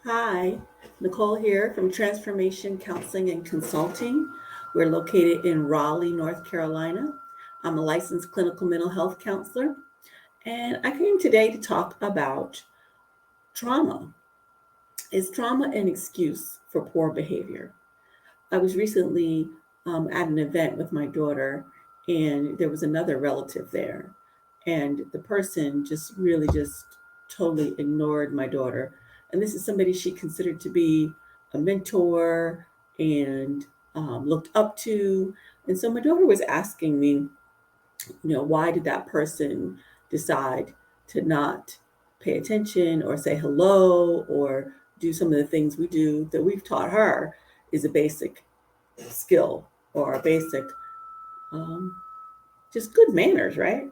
Hi, Nicole here from Transformation Counseling and Consulting. We're located in Raleigh, North Carolina. I'm a licensed clinical mental health counselor, and I came today to talk about trauma. Is trauma an excuse for poor behavior? I was recently at an event with my daughter, and there was another relative there, and the person just totally ignored my daughter. And this is somebody she considered to be a mentor and looked up to. And so my daughter was asking me, why did that person decide to not pay attention or say hello or do some of the things we do that we've taught her is a basic skill or a basic, um, just good manners, right?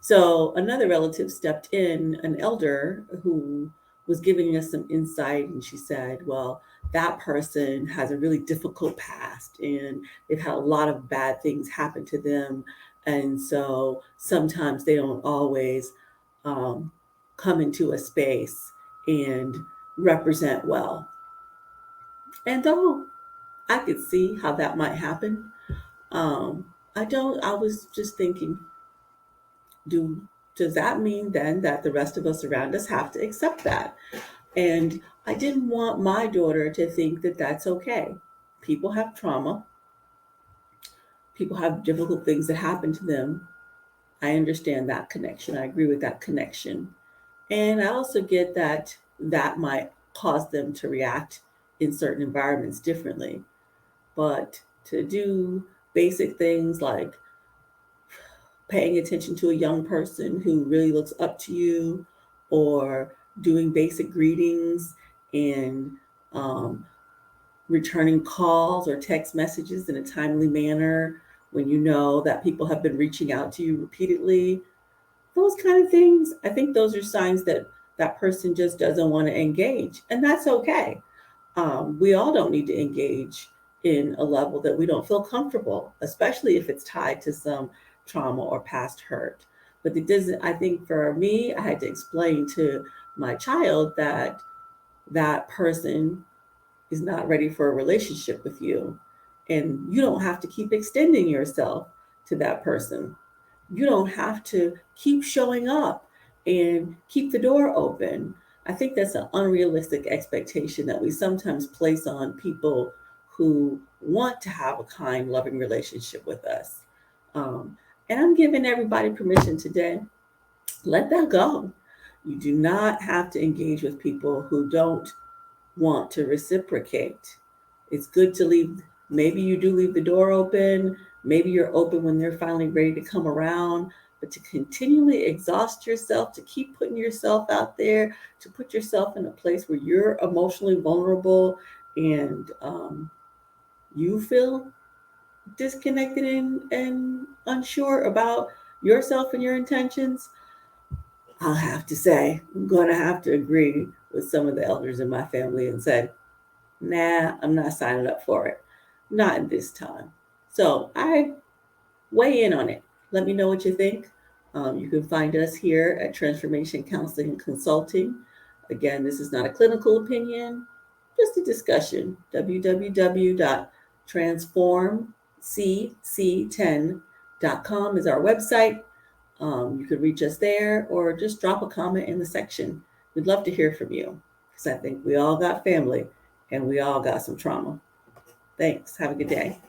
So another relative stepped in, an elder who was giving us some insight, and she said, well, that person has a really difficult past and they've had a lot of bad things happen to them. And so sometimes they don't always um, come into a space and represent well. And though I could see how that might happen, I was just thinking, do does that mean then that the rest of us around us have to accept that? And I didn't want my daughter to think that that's okay. People have trauma, people have difficult things that happen to them. I understand that connection. I agree with that connection. And I also get that that might cause them to react in certain environments differently. But to do basic things like paying attention to a young person who really looks up to you, or doing basic greetings and um, returning calls or text messages in a timely manner when you know that people have been reaching out to you repeatedly. Those kind of things, I think those are signs that that person just doesn't want to engage, and that's okay. We all don't need to engage in a level that we don't feel comfortable, especially if it's tied to some trauma or past hurt. But it doesn't, I think for me, I had to explain to my child that that person is not ready for a relationship with you. And you don't have to keep extending yourself to that person. You don't have to keep showing up and keep the door open. I think that's an unrealistic expectation that we sometimes place on people who want to have a kind, loving relationship with us. Um, and I'm giving everybody permission today. Let that go. You do not have to engage with people who don't want to reciprocate. It's good to leave, maybe you do leave the door open, maybe you're open when they're finally ready to come around, but to continually exhaust yourself, to keep putting yourself out there, to put yourself in a place where you're emotionally vulnerable and you feel disconnected and unsure about yourself and your intentions, I'll have to say, I'm going to have to agree with some of the elders in my family and say, nah, I'm not signing up for it. Not in this time. So I weigh in on it. Let me know what you think. You can find us here at Transformation Counseling and Consulting. Again, this is not a clinical opinion, just a discussion. www.transformcc10.com is our website. You could reach us there or just drop a comment in the section. We'd love to hear from you because I think we all got family and we all got some trauma. Thanks. Have a good day.